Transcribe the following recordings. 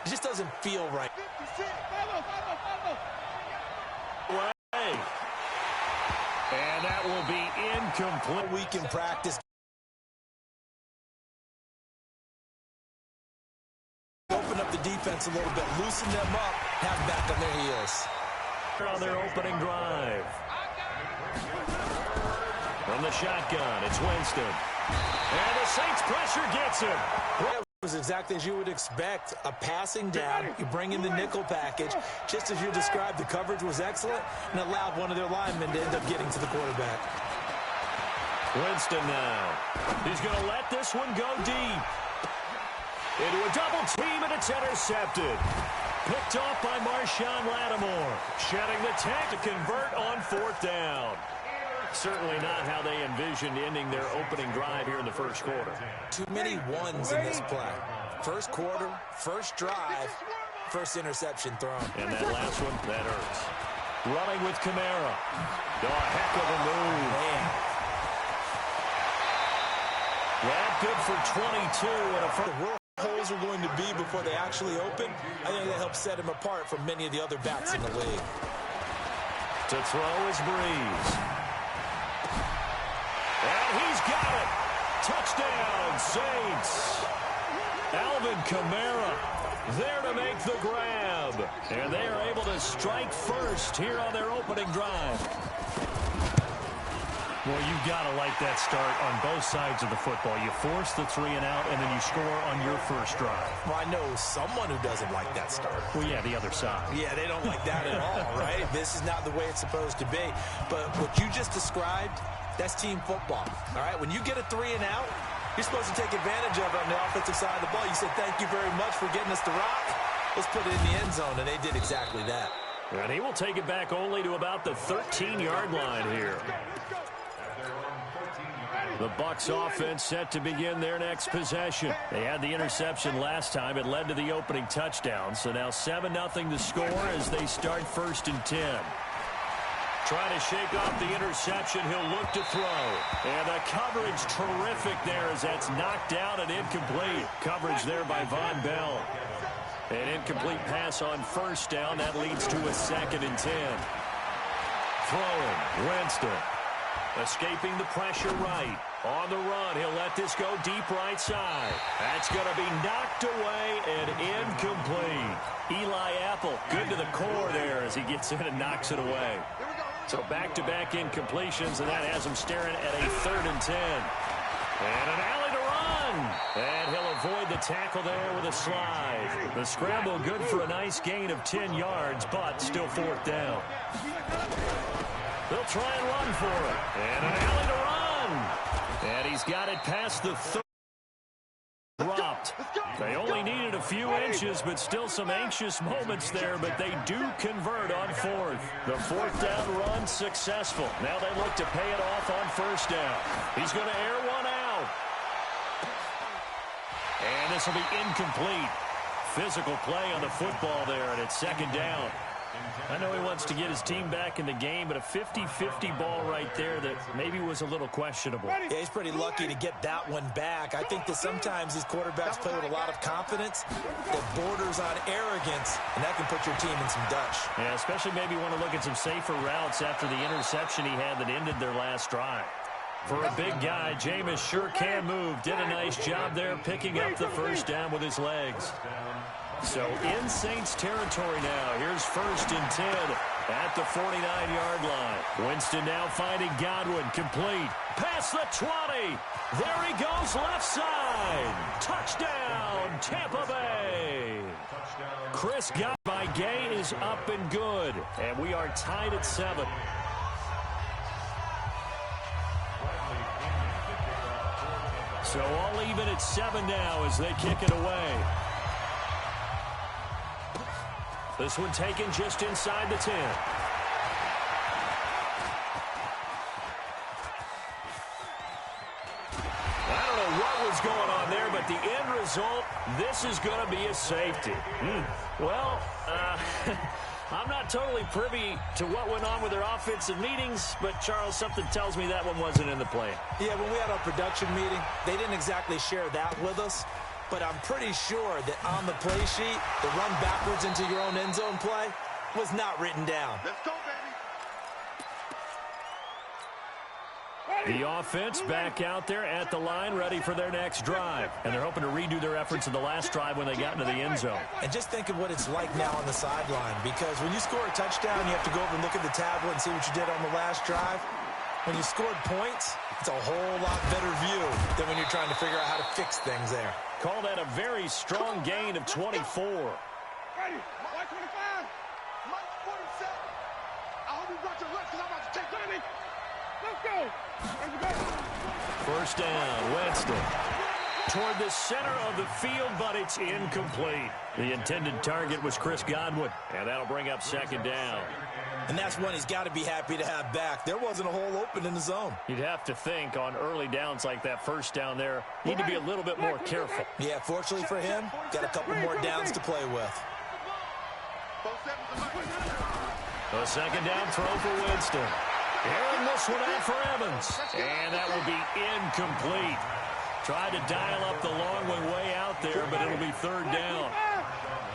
just doesn't feel right. And that will be incomplete. Week in practice. Open up the defense a little bit, loosen them up, have them back on their heels. On their opening drive. From the shotgun, it's Winston. And the Saints pressure gets him. It was exactly as you would expect. A passing down, you bring in the nickel package. Just as you described, the coverage was excellent and allowed one of their linemen to end up getting to the quarterback. Winston now. He's going to let this one go deep. Into a double team, and it's intercepted. Picked off by Marshawn Lattimore. Shedding the tank to convert on 4th down. Certainly not how they envisioned ending their opening drive here in the first quarter. Too many ones in this play. First quarter, first drive, first interception thrown. And that last one, that hurts. Running with Kamara. Oh, a heck of a move. Man. That good for 22. And where holes are going to be before they actually open, I think that helps set him apart from many of the other backs in the league. To throw is Breeze. And he's got it. Touchdown, Saints. Alvin Kamara there to make the grab. And they are able to strike first here on their opening drive. Well, you've got to like that start on both sides of the football. You force the 3 and out, and then you score on your first drive. Well, I know someone who doesn't like that start. Well, yeah, the other side. Yeah, they don't like that at all, right? This is not the way it's supposed to be. But what you just described, that's team football, all right? When you get a 3 and out, you're supposed to take advantage of it on the offensive side of the ball. You said, thank you very much for getting us the rock. Let's put it in the end zone, and they did exactly that. And he will take it back only to about the 13-yard line here. The Bucs offense set to begin their next possession. They had the interception last time. It led to the opening touchdown. So now 7-0 to score as they start 1st and 10. Trying to shake off the interception. He'll look to throw. And the coverage terrific there as that's knocked down and incomplete. Coverage there by Von Bell. An incomplete pass on 1st down. That leads to a 2nd and 10. Throwing. Winston. Escaping the pressure right. On the run, he'll let this go deep right side. That's going to be knocked away and incomplete. Eli Apple, good to the core there as he gets in and knocks it away. So back-to-back incompletions, and that has him staring at a 3rd and 10. And an alley to run. And he'll avoid the tackle there with a slide. The scramble good for a nice gain of 10 yards, but still 4th down. They'll try and run for it. And an alley to run. And he's got it past the 3rd. Dropped. They only needed a few inches, but still some anxious moments there, but they do convert on 4th. The 4th down run successful. Now they look to pay it off on 1st down. He's going to air one out. And this will be incomplete. Physical play on the football there, and it's 2nd down. I know he wants to get his team back in the game, but a 50-50 ball right there that maybe was a little questionable. Yeah, he's pretty lucky to get that one back. I think that sometimes these quarterbacks play with a lot of confidence that borders on arrogance, and that can put your team in some dutch. Yeah, especially maybe want to look at some safer routes after the interception he had that ended their last drive. For a big guy, Jameis sure can move. Did a nice job there picking up the 1st down with his legs. So in Saints territory now. Here's 1st and 10 at the 49-yard line. Winston now finding Godwin. Complete. Past the 20. There he goes left side. Touchdown, Tampa Bay. Chris got by Gay is up and good. And we are tied at 7. So all even at 7 now as they kick it away. This one taken just inside the 10. I don't know what was going on there, but the end result, this is going to be a safety. Well, I'm not totally privy to what went on with their offensive meetings, but, Charles, something tells me that one wasn't in the plan. Yeah, when we had our production meeting, they didn't exactly share that with us. but I'm pretty sure that on the play sheet, the run backwards into your own end zone play was not written down. Let's go, baby. The offense back out there at the line, ready for their next drive. And they're hoping to redo their efforts in the last drive when they got into the end zone. And just think of what it's like now on the sideline, because when you score a touchdown, you have to go over and look at the tablet and see what you did on the last drive. When you scored points, it's a whole lot better view than when you're trying to figure out how to fix things there. Call that a very strong gain of 24. Ready. Mike 25. Mike 47. I hope you brought your lunch because I'm about to take money. Let's go. Let's go. First down, Winston. Toward the center of the field, but it's incomplete. The intended target was Chris Godwin, and that'll bring up second down. And that's one he's got to be happy to have back. There wasn't a hole open in the zone. You'd have to think on early downs like that first down there, need to be a little bit more careful. Yeah, fortunately for him, got a couple more downs to play with. A second down throw for Winston. Airing this one out for Evans. And that will be incomplete. Tried to dial up the long way out there, but it'll be third down.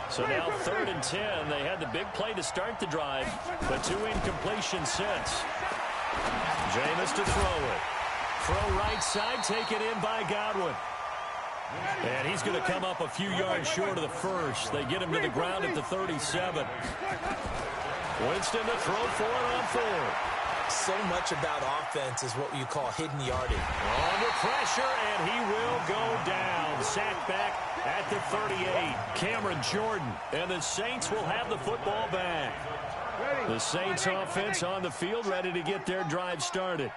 So now 3rd and 10. They had the big play to start the drive, but 2 incompletions since. Jameis to throw it. Throw right side, taken in by Godwin. And he's going to come up a few yards short of the first. They get him to the ground at the 37. Winston to throw for it on 4th. So much about offense is what you call hidden yardage. Under pressure, and he will go down. Sacked back at the 38. Cameron Jordan. And the Saints will have the football back. The Saints offense on the field, ready to get their drive started.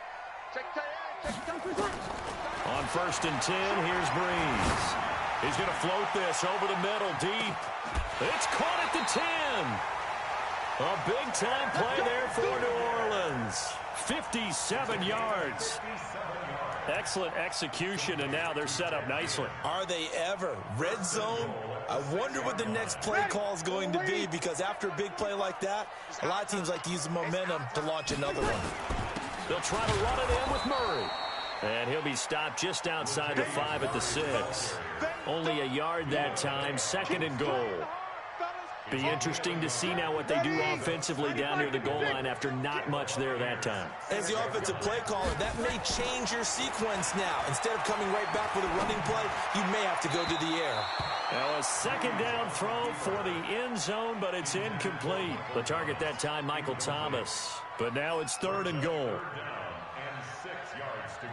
On 1st and 10, here's Breeze. He's going to float this over the middle, deep. It's caught at the 10. A big-time play there for New Orleans. 57 yards. Excellent execution, and now they're set up nicely. Are they ever? Red zone? I wonder what the next play call is going to be, because after a big play like that, a lot of teams like to use the momentum to launch another one. They'll try to run it in with Murray. And he'll be stopped just outside the 5 at the 6. Only a yard that time, 2nd and goal. Be interesting to see now what they do offensively down near the goal line after not much there that time. As the offensive play caller, that may change your sequence now. Instead of coming right back with a running play, you may have to go to the air. Now a second down throw for the end zone, but it's incomplete. The target that time, Michael Thomas. But now it's 3rd and goal. And 6 yards to go.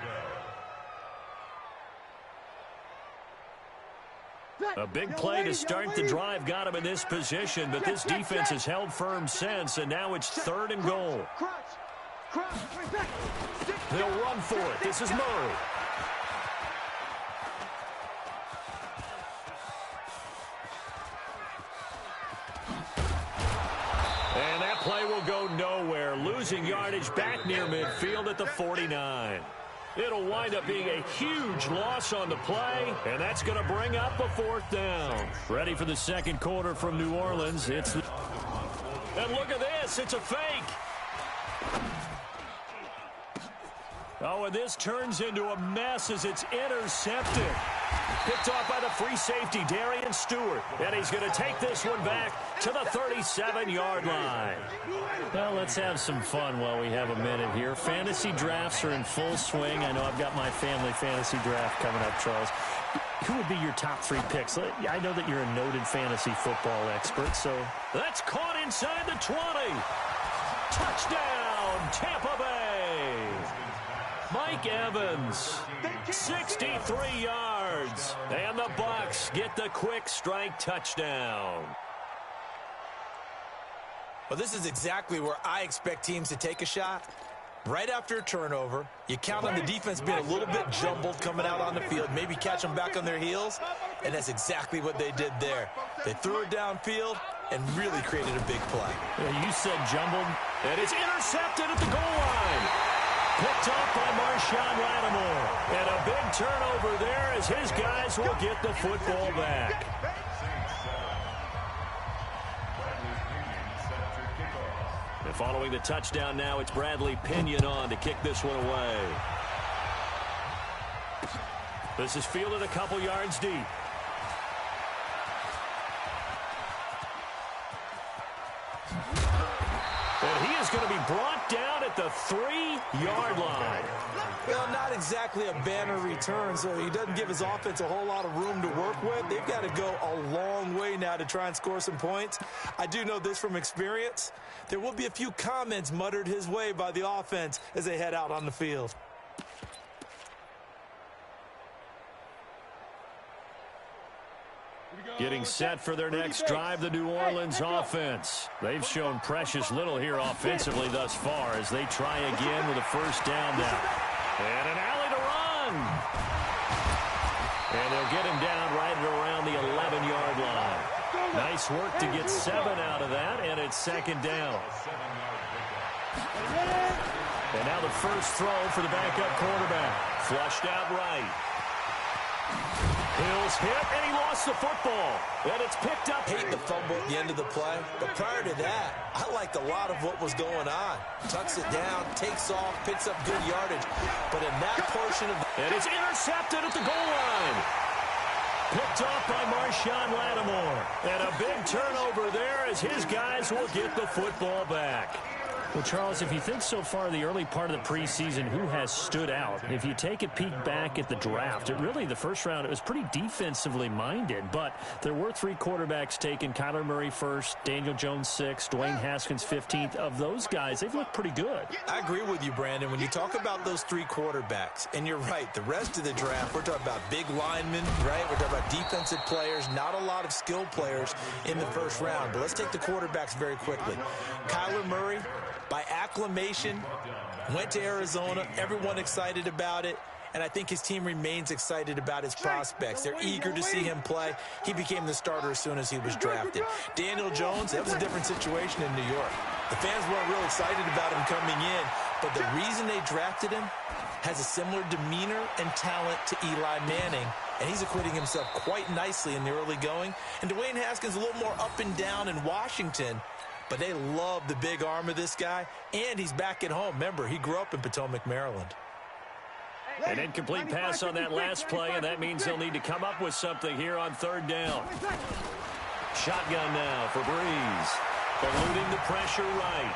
A big play to start the drive got him in this position, but this defense has held firm since, and now it's 3rd and goal. They'll run for it. This is Murray. And that play will go nowhere, losing yardage back near midfield at the 49. It'll wind up being a huge loss on the play, and that's going to bring up a 4th down. Ready for the second quarter from New Orleans. And look at this. It's a fake. Oh, and this turns into a mess as it's intercepted. Picked off by the free safety, Darian Stewart. And he's going to take this one back to the 37-yard line. Well, let's have some fun while we have a minute here. Fantasy drafts are in full swing. I know I've got my family fantasy draft coming up, Charles. Who would be your top 3 picks? I know that you're a noted fantasy football expert, so... That's caught inside the 20. Touchdown, Tampa Bay. Mike Evans, 63 yards. And the Bucs get the quick strike touchdown. Well, this is exactly where I expect teams to take a shot. Right after a turnover, you count on the defense being a little bit jumbled coming out on the field, maybe catch them back on their heels, and that's exactly what they did there. They threw it downfield and really created a big play. Yeah, you said jumbled, and it's intercepted at the goal line. Picked up by Marshawn Lattimore. And a big turnover there as his guys will get the football back. And following the touchdown now, it's Bradley Pinion on to kick this one away. This is fielded a couple yards deep. And he is going to be brought down at the 3-yard line. Well, not exactly a banner return, so he doesn't give his offense a whole lot of room to work with. They've got to go a long way now to try and score some points. I do know this from experience. There will be a few comments muttered his way by the offense as they head out on the field. Getting set for their next drive, the New Orleans offense. They've shown precious little here offensively thus far as they try again with a first down now. And an alley to run. And they'll get him down right at around the 11-yard line. Nice work to get 7 out of that, and it's second down. And now the first throw for the backup quarterback. Flushed out right. Hill's hit, and he lost the football. And it's picked up. Hate the fumble at the end of the play, but prior to that, I liked a lot of what was going on. Tucks it down, takes off, picks up good yardage. But in that portion of and it's intercepted at the goal line. Picked off by Marshawn Lattimore. And a big turnover there as his guys will get the football back. Well, Charles, if you think so far the early part of the preseason, who has stood out? If you take a peek back at the draft, the first round, it was pretty defensively minded, but there were 3 quarterbacks taken. Kyler Murray first, Daniel Jones 6th, Dwayne Haskins 15th. Of those guys, they've looked pretty good. I agree with you, Brandon. When you talk about those 3 quarterbacks, and you're right, the rest of the draft, we're talking about big linemen, right? We're talking about defensive players, not a lot of skilled players in the first round. But let's take the quarterbacks very quickly. Kyler Murray, by acclamation, went to Arizona. Everyone excited about it. And I think his team remains excited about his prospects. They're eager to see him play. He became the starter as soon as he was drafted. Daniel Jones, that was a different situation in New York. The fans weren't real excited about him coming in. But the reason they drafted him has a similar demeanor and talent to Eli Manning. And he's acquitting himself quite nicely in the early going. And Dwayne Haskins a little more up and down in Washington. But they love the big arm of this guy, and he's back at home. Remember, he grew up in Potomac, Maryland. An incomplete pass on that last play, and that means they'll need to come up with something here on third down. Shotgun now for Breeze. Eluding the pressure right.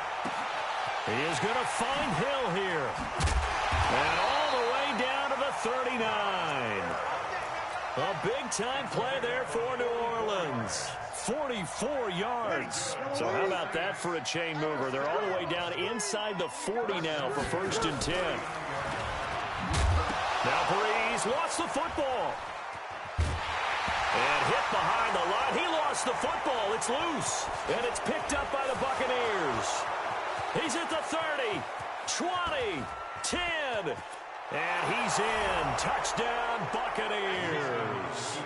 He is going to find Hill here. And all the way down to the 39. A big-time play there for New Orleans. 44 yards. So how about that for a chain mover? They're all the way down inside the 40 now for 1st and 10. Now Breeze lost the football. And hit behind the line. He lost the football. It's loose. And it's picked up by the Buccaneers. He's at the 30, 20, 10. And he's in. Touchdown, Buccaneers.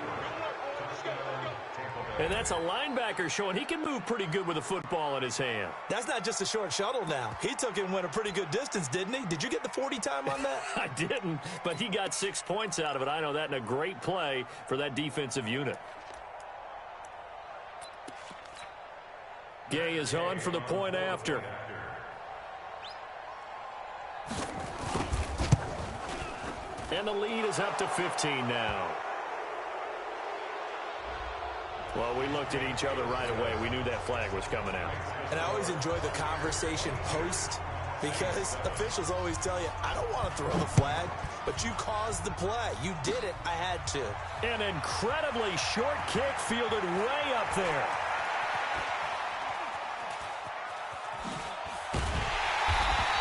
And that's a linebacker showing he can move pretty good with a football in his hand. That's not just a short shuttle now. He took it and went a pretty good distance, didn't he? Did you get the 40 time on that? I didn't, but he got 6 points out of it. I know that, in a great play for that defensive unit. Gay is on for the point after. And the lead is up to 15 now. Well, we looked at each other right away. We knew that flag was coming out. And I always enjoy the conversation post because officials always tell you, I don't want to throw the flag, but you caused the play. You did it. I had to. An incredibly short kick fielded way up there.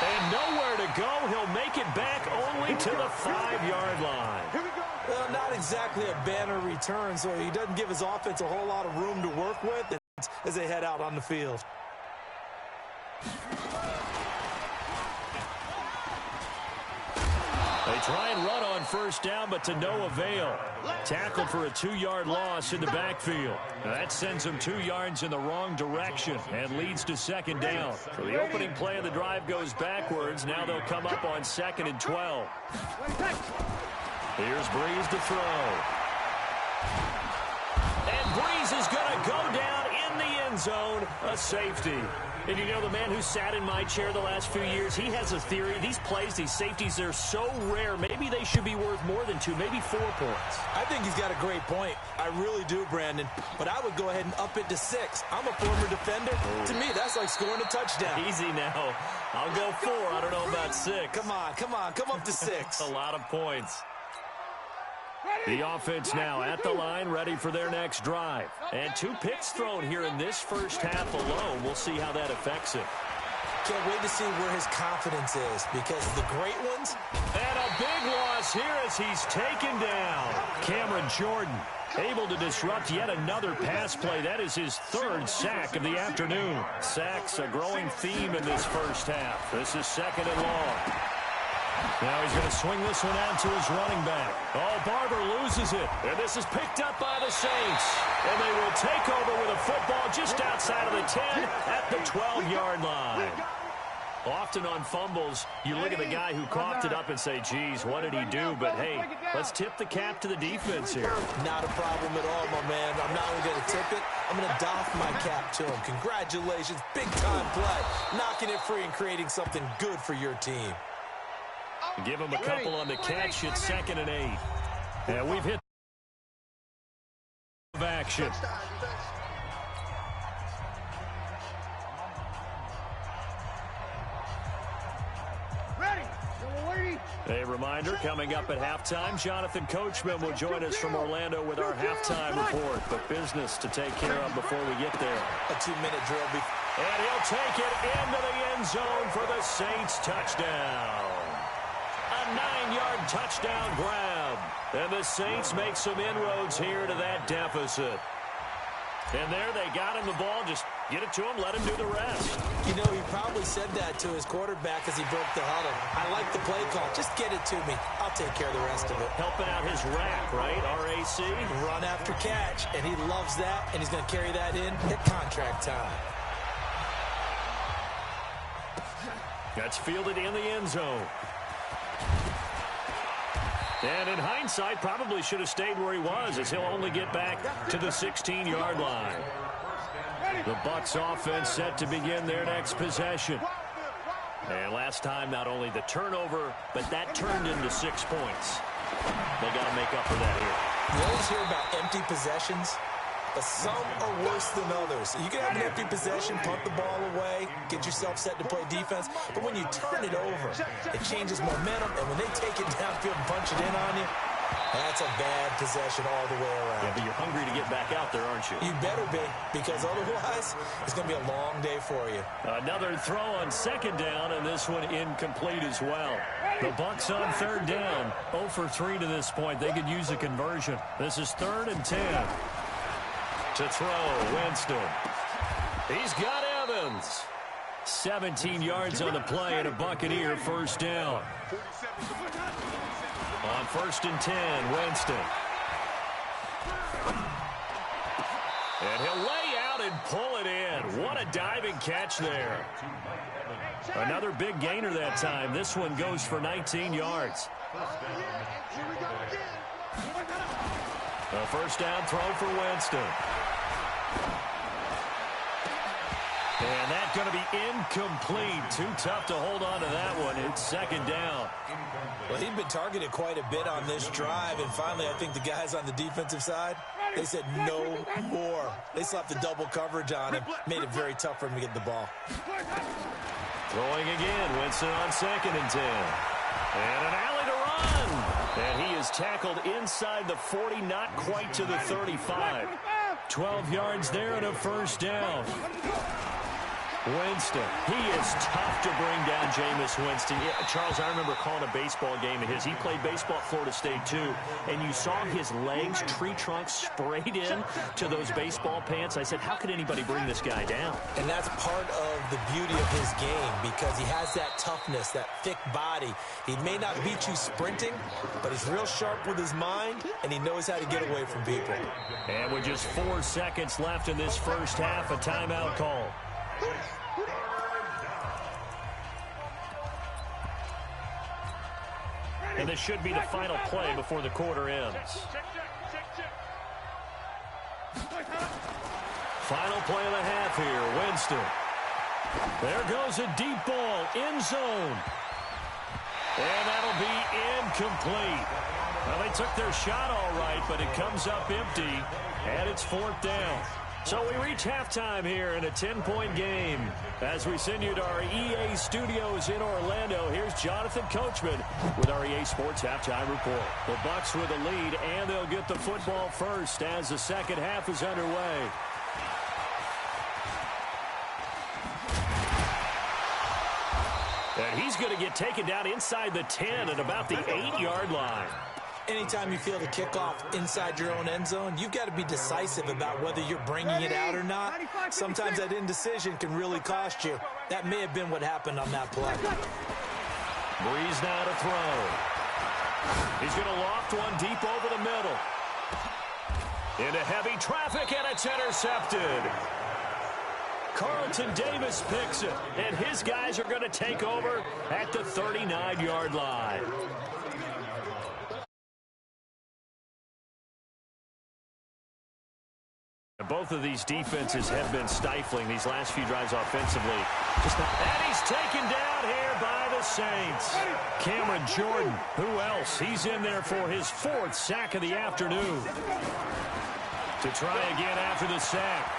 And nowhere to go. He'll make it back only to the 5-yard line. Well, not exactly a banner return, so he doesn't give his offense a whole lot of room to work with as they head out on the field. They try and run on first down, but to no avail. Tackled for a 2-yard loss in the backfield. Now that sends them 2 yards in the wrong direction and leads to second down. So the opening play of the drive goes backwards. Now they'll come up on 2nd and 12. Here's Breeze to throw. And Breeze is going to go down in the end zone, a safety. And you know, the man who sat in my chair the last few years, he has a theory. These plays, these safeties, they're so rare. Maybe they should be worth more than 2, maybe 4 points. I think he's got a great point. I really do, Brandon. But I would go ahead and up it to 6. I'm a former defender. To me, that's like scoring a touchdown. Easy now. I'll go 4. I don't know about 6. Come on. Come up to 6. A lot of points. The offense now at the line, ready for their next drive. And 2 picks thrown here in this first half alone. We'll see how that affects him. Can't wait to see where his confidence is, because the great ones. And a big loss here as he's taken down. Cameron Jordan able to disrupt yet another pass play. That is his 3rd sack of the afternoon. Sacks a growing theme in this first half. This is 2nd and long. Now he's going to swing this one out to his running back. Oh, Barber loses it. And this is picked up by the Saints. And they will take over with a football just outside of the 10 at the 12-yard line. Often on fumbles, you look at the guy who coughed it up and say, geez, what did he do? But, hey, let's tip the cap to the defense here. Not a problem at all, my man. I'm not only going to tip it, I'm going to doff my cap to him. Congratulations. Big-time play. Knocking it free and creating something good for your team. Give him a couple on the catch. It's 2nd and 8. And we've hit of action. A reminder, coming up at halftime, Jonathan Coachman will join us from Orlando with our halftime report. But business to take care of before we get there. A 2-minute drill. And he'll take it into the end zone for the Saints touchdown. A 9-yard touchdown grab. And the Saints make some inroads here to that deficit. And there they got him the ball. Just get it to him, let him do the rest. You know, he probably said that to his quarterback as he broke the huddle. I like the play call. Just get it to me. I'll take care of the rest of it. Helping out his rack, right? RAC. Run after catch. And he loves that. And he's going to carry that in at contract time. That's fielded in the end zone. And in hindsight, probably should have stayed where he was, as he'll only get back to the 16-yard line. The Bucs offense set to begin their next possession. And last time, not only the turnover, but that turned into 6 points. They got to make up for that here. You always hear about empty possessions, but some are worse than others. You can have an empty possession, punt the ball away, get yourself set to play defense, but when you turn it over, it changes momentum, and when they take it downfield and punch it in on you, that's a bad possession all the way around. Yeah, but you're hungry to get back out there, aren't you? You better be, because otherwise, it's going to be a long day for you. Another throw on 2nd down, and this one incomplete as well. The Bucs on 3rd down, 0 for 3 to this point. They could use a conversion. This is 3rd and 10. To throw, Winston. He's got Evans. 17 yards on the play and a Buccaneer 1st down. On 1st and 10, Winston. And he'll lay out and pull it in. What a diving catch there. Another big gainer that time. This one goes for 19 yards. A 1st down throw for Winston. And that's going to be incomplete. Too tough to hold on to that one. It's 2nd down. Well, he'd been targeted quite a bit on this drive, and finally I think the guys on the defensive side, they said no more. They slapped the double coverage on him, made it very tough for him to get the ball. Throwing again, Winston on 2nd and 10. And an alley to run. And he is tackled inside the 40, not quite to the 35. 12 yards there and a 1st down. Winston. He is tough to bring down, Jameis Winston. Yeah, Charles, I remember calling a baseball game of his. He played baseball at Florida State, too. And you saw his legs, tree trunks sprayed in to those baseball pants. I said, how could anybody bring this guy down? And that's part of the beauty of his game, because he has that toughness, that thick body. He may not beat you sprinting, but he's real sharp with his mind, and he knows how to get away from people. And with just 4 seconds left in this first half, a timeout call. And this should be the final play before the quarter ends. Final play of the half here. Winston. There goes a deep ball. End zone. And that'll be incomplete. Well, they took their shot all right, but it comes up empty, and it's 4th down. So we reach halftime here in a 10-point game. As we send you to our EA studios in Orlando, here's Jonathan Coachman with our EA Sports Halftime Report. The Bucs with the lead, and they'll get the football first as the second half is underway. And he's going to get taken down inside the 10 at about the 8-yard line. Anytime you feel the kickoff inside your own end zone, you've got to be decisive about whether you're bringing it out or not. Sometimes that indecision can really cost you. That may have been what happened on that play. Breeze now to throw. He's going to loft one deep over the middle. Into heavy traffic, and it's intercepted. Carlton Davis picks it, and his guys are going to take over at the 39-yard line. Both of these defenses have been stifling these last few drives offensively. And he's taken down here by the Saints. Cameron Jordan, who else? He's in there for his 4th sack of the afternoon. To try again after the sack.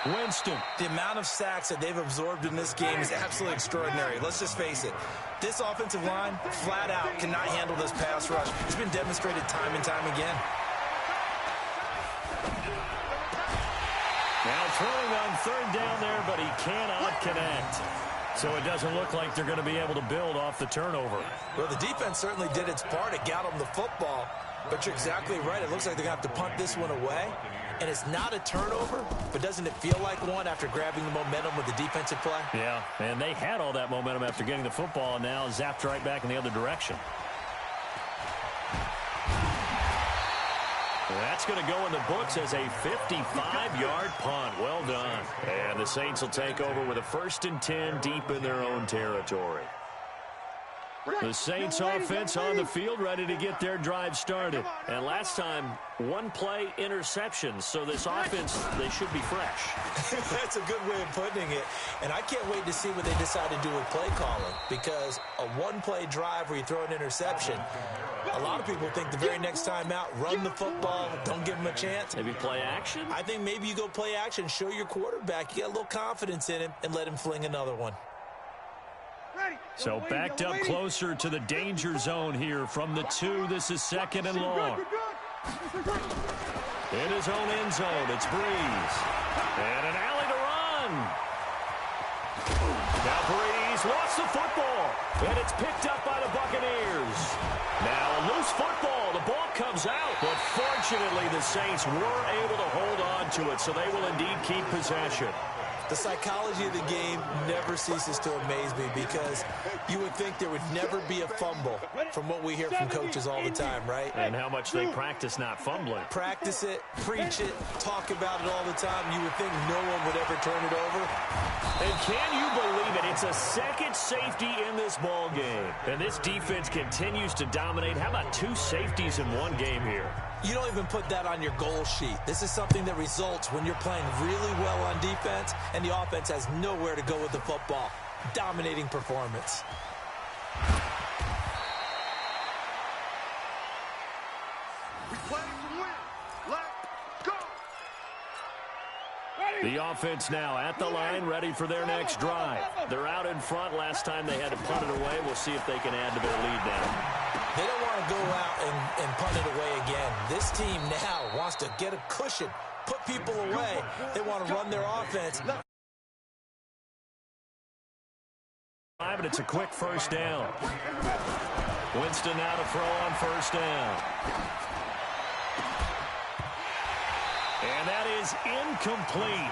Winston. The amount of sacks that they've absorbed in this game is absolutely extraordinary. Let's just face it. This offensive line, flat out, cannot handle this pass rush. It's been demonstrated time and time again. Now throwing on 3rd down there, but he cannot connect. So it doesn't look like they're going to be able to build off the turnover. Well, the defense certainly did its part. It got them the football. But you're exactly right. It looks like they're going to have to punt this one away. And it's not a turnover, but doesn't it feel like one after grabbing the momentum with the defensive play? Yeah, and they had all that momentum after getting the football, and now zapped right back in the other direction. That's going to go in the books as a 55-yard punt. Well done. And the Saints will take over with a 1st and 10 deep in their own territory. The Saints offense on the field, ready to get their drive started. And last time, 1-play interception. So this offense, they should be fresh. That's a good way of putting it. And I can't wait to see what they decide to do with play calling. Because a 1-play drive where you throw an interception, a lot of people think the very next time out, run the football, don't give them a chance. Maybe play action? I think maybe you go play action, show your quarterback, you got a little confidence in him, and let him fling another one. So backed up closer to the danger zone here from the 2. This is 2nd and long. In his own end zone, it's Breeze. And an alley to run. Now Breeze lost the football. And it's picked up by the Buccaneers. Now a loose football. The ball comes out. But fortunately, the Saints were able to hold on to it. So they will indeed keep possession. The psychology of the game never ceases to amaze me because you would think there would never be a fumble from what we hear from coaches all the time, right? And how much they practice not fumbling. Practice it, preach it, talk about it all the time. You would think no one would ever turn it over. And can you believe it? It's a second safety in this ball game. And this defense continues to dominate. How about 2 safeties in one game here? You don't even put that on your goal sheet. This is something that results when you're playing really well on defense and the offense has nowhere to go with the football. Dominating performance. We play to win. Let's go. The offense now at the line, ready for their next drive. They're out in front. Last time they had to punt it away. We'll see if they can add to their lead now. They don't want to go out and punt it away again. This team now wants to get a cushion, put people away. They want to run their offense. But it's a quick 1st down. Winston now to throw on 1st down. And that is incomplete.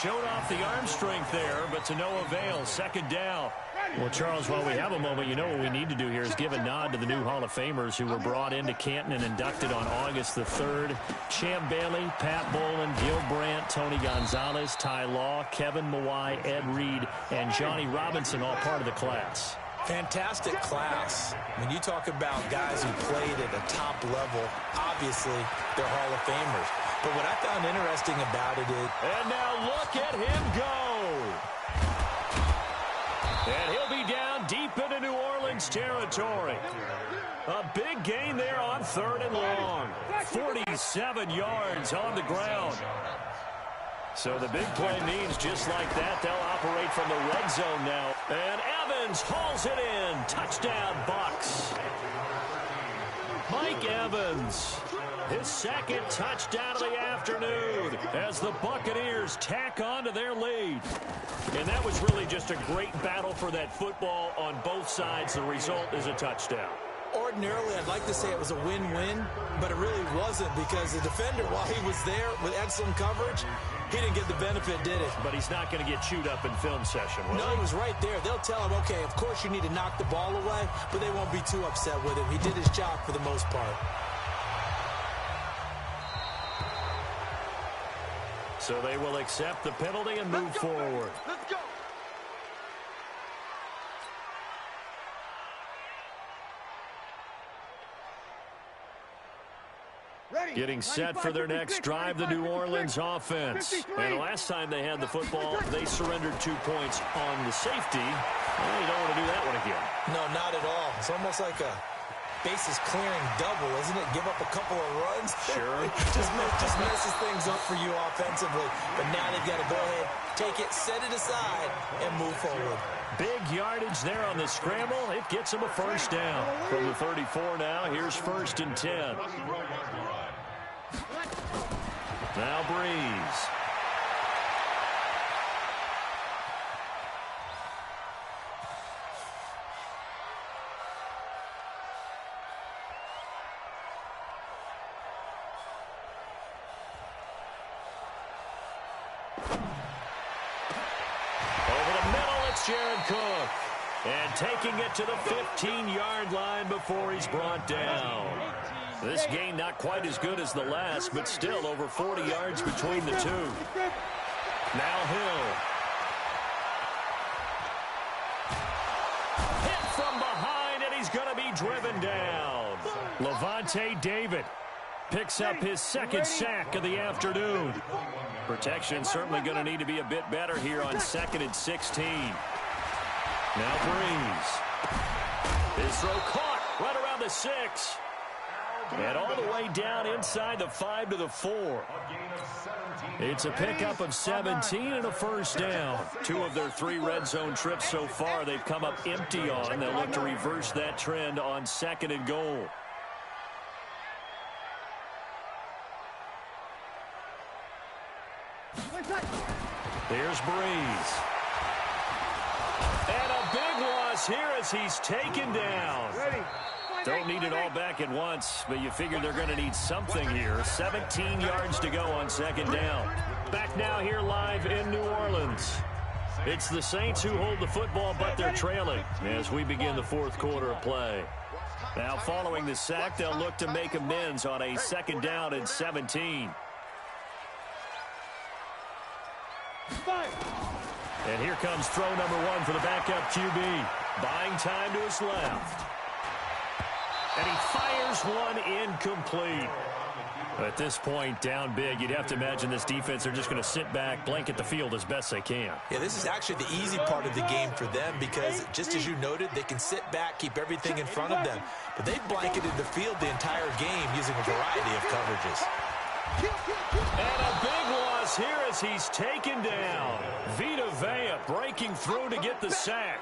Showed off the arm strength there, but to no avail. 2nd down. Well, Charles, while we have a moment, you know what we need to do here is give a nod to the new Hall of Famers who were brought into Canton and inducted on August the 3rd. Champ Bailey, Pat Bolin, Gil Brandt, Tony Gonzalez, Ty Law, Kevin Mawai, Ed Reed, and Johnny Robinson, all part of the class. Fantastic class. When you talk about guys who played at a top level, obviously they're Hall of Famers. But what I found interesting about it is... And now look at him go. And he'll be down deep into New Orleans territory. A big gain there on 3rd and long. 47 yards on the ground. So the big play means just like that, they'll operate from the red zone now. And Evans hauls it in. Touchdown, Bucs. Mike Evans, his 2nd touchdown of the afternoon as the Buccaneers tack on to their lead. And that was really just a great battle for that football on both sides. The result is a touchdown. Ordinarily, I'd like to say it was a win-win, but it really wasn't because the defender, while he was there with excellent coverage, he didn't get the benefit, did it? But he's not going to get chewed up in film session, will No, he was right there. They'll tell him, okay, of course you need to knock the ball away, but they won't be too upset with him. He did his job for the most part. So they will accept the penalty and move forward. Let's go. Getting set for their next drive, the New Orleans offense. And the last time they had the football, they surrendered 2 points on the safety. Well, you don't want to do that one again. No, not at all. It's almost like a bases clearing double, isn't it? Give up a couple of runs. Sure. just messes things up for you offensively. But now they've got to go ahead, take it, set it aside, and move forward. Big yardage there on the scramble. It gets them a first down. From the 34 now, here's 1st and 10. Now Breeze. Jared Cook. And taking it to the 15-yard line before he's brought down. This gain not quite as good as the last, but still over 40 yards between the two. Now Hill. Hit from behind, and he's going to be driven down. Levante David picks up his 2nd sack of the afternoon. Protection certainly going to need to be a bit better here on 2nd and 16. Now Breeze. His throw caught right around the 6. And all the way down inside the 5 to the 4. It's a pickup of 17 and a first down. 2 of their 3 red zone trips so far they've come up empty on. They'll look to reverse that trend on 2nd and goal. Here's Breeze. And a big loss here as he's taken down. Don't need it all back at once, but you figure they're going to need something here. 17 yards to go on 2nd down. Back now here live in New Orleans. It's the Saints who hold the football, but they're trailing as we begin the 4th quarter of play. Now following the sack, they'll look to make amends on a 2nd down and 17. And here comes throw number 1 for the backup QB. Buying time to his left. And he fires one incomplete. At this point, down big, you'd have to imagine this defense, they're just going to sit back, blanket the field as best they can. Yeah, this is actually the easy part of the game for them because, just as you noted, they can sit back, keep everything in front of them. But they've blanketed the field the entire game using a variety of coverages. And a big loss here as he's taken down. Vita Vea breaking through to get the sack.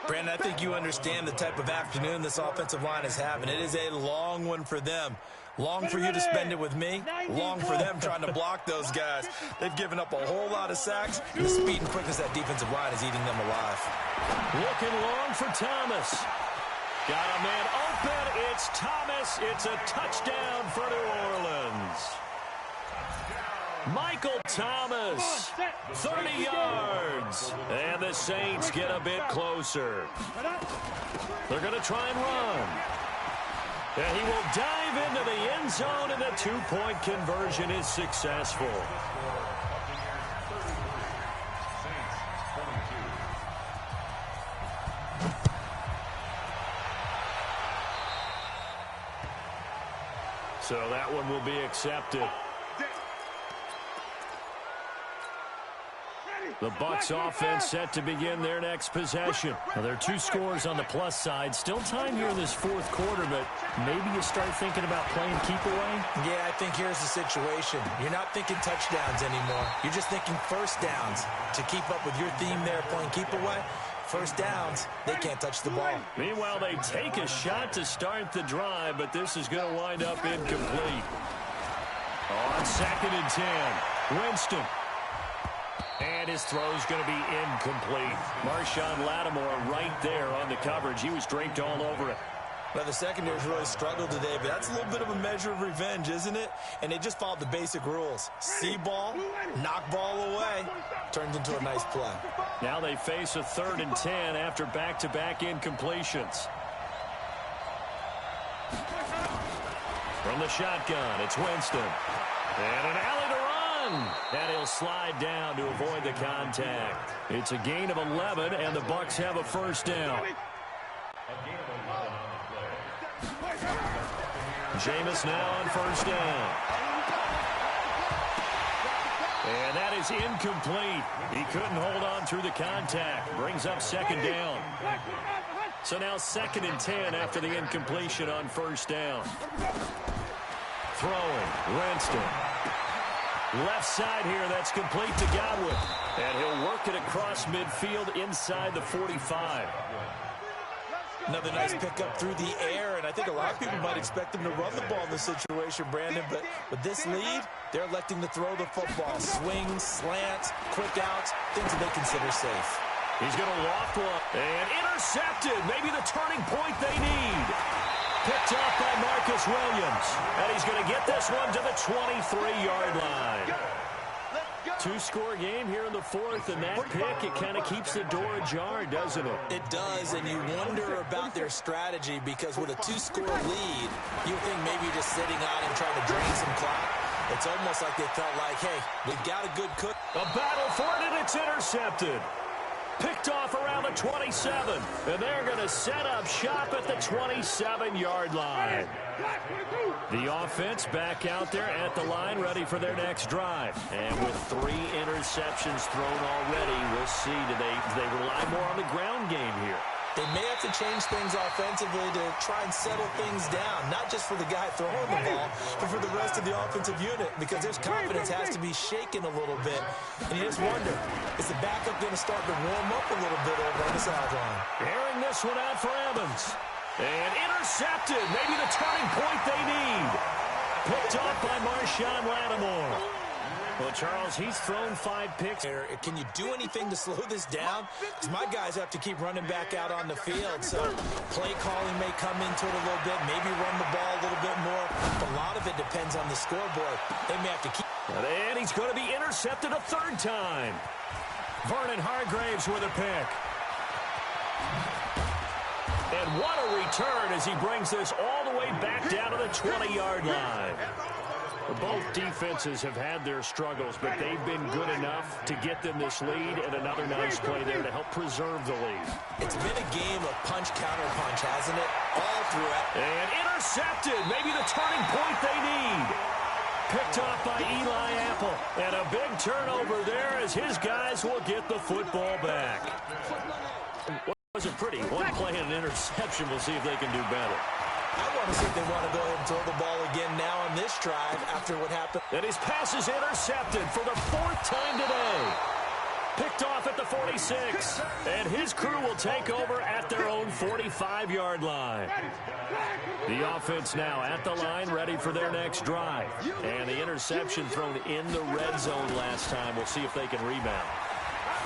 Brandon, I think you understand the type of afternoon this offensive line is having. It is a long one for them. Long for you to spend it with me. Long for them trying to block those guys. They've given up a whole lot of sacks. And the speed and quickness that defensive line is eating them alive. Looking long for Thomas. Got a man open. It's Thomas. It's a touchdown for New Orleans. Michael Thomas, 30 yards. And the Saints get a bit closer. They're going to try and run. And he will dive into the end zone, and the two-point conversion is successful. So that one will be accepted. The Bucs offense set to begin their next possession. Now, there are 2 scores on the plus side. Still time here in this 4th quarter, but maybe you start thinking about playing keep away? Yeah, I think here's the situation. You're not thinking touchdowns anymore. You're just thinking first downs. To keep up with your theme there, playing keep away, first downs, they can't touch the ball. Meanwhile, they take a shot to start the drive, but this is going to wind up incomplete. On 2nd and 10, Winston. And his throw's going to be incomplete. Marshawn Lattimore right there on the coverage. He was draped all over it. Well, the secondary's really struggled today, but that's a little bit of a measure of revenge, isn't it? And they just followed the basic rules. See ball, knock ball away. Turns into a nice play. Now they face a 3rd and 10 after back-to-back incompletions. From the shotgun, it's Winston. And an alley to run. And he'll slide down to avoid the contact. It's a gain of 11, and the Bucs have a first down. Jameis now on first down. And that is incomplete. He couldn't hold on through the contact. Brings up 2nd down. So now 2nd and 10 after the incompletion on first down. Throwing, Winston. Left side here, that's complete to Godwin. And he'll work it across midfield inside the 45. Another nice pickup through the air, and I think a lot of people might expect them to run the ball in this situation, Brandon, but with this lead, they're electing to throw the football. Swings, slants, quick outs, things that they consider safe. He's going to loft one, and intercepted. Maybe the turning point they need. Picked off by Marcus Williams, and he's going to get this one to the 23-yard line. 2-score game here in the 4th, and that pick, it kind of keeps the door ajar, doesn't it? It does, and you wonder about their strategy, because with a 2-score lead, you think maybe just sitting on and trying to drain some clock. It's almost like they felt like, hey, we've got a good cook. A battle for it, and it's intercepted. Picked off around the 27, and they're going to set up shop at the 27-yard line. The offense back out there at the line, ready for their next drive. And with 3 interceptions thrown already, we'll see, do they rely more on the ground game here? They may have to change things offensively to try and settle things down, not just for the guy throwing the ball, but for the rest of the offensive unit, because their confidence has to be shaken a little bit. And you just wonder, is the backup going to start to warm up a little bit over on the sideline? Airing this one out for Evans. And intercepted. Maybe the turning point they need. Picked off by Marshawn Lattimore. Well, Charles, he's thrown 5 picks. Can you do anything to slow this down? Because my guys have to keep running back out on the field. So play calling may come into it a little bit, maybe run the ball a little bit more. But a lot of it depends on the scoreboard. They may have to keep. And he's going to be intercepted a 3rd time. Vernon Hargraves with a pick. And what a return as he brings this all the way back down to the 20-yard line. Both defenses have had their struggles, but they've been good enough to get them this lead, and another nice play there to help preserve the lead. It's been a game of punch-counter-punch, hasn't it? All throughout. And intercepted. Maybe the turning point they need. Picked off by Eli Apple. And a big turnover there as his guys will get the football back. Wasn't pretty. One play and an interception. We'll see if they can do better. I want to see if they want to go ahead and throw the ball again now on this drive after what happened. And his pass is intercepted for the 4th time today. Picked off at the 46. And his crew will take over at their own 45-yard line. The offense now at the line, ready for their next drive. And the interception thrown in the red zone last time. We'll see if they can rebound.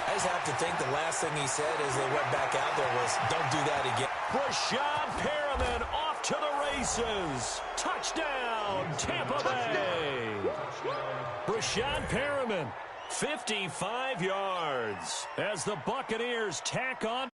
I just have to think the last thing he said as they went back out there was, don't do that again. Rashad Perriman off to the races. Touchdown, Tampa Bay. Rashad Perriman, 55 yards as the Buccaneers tack on.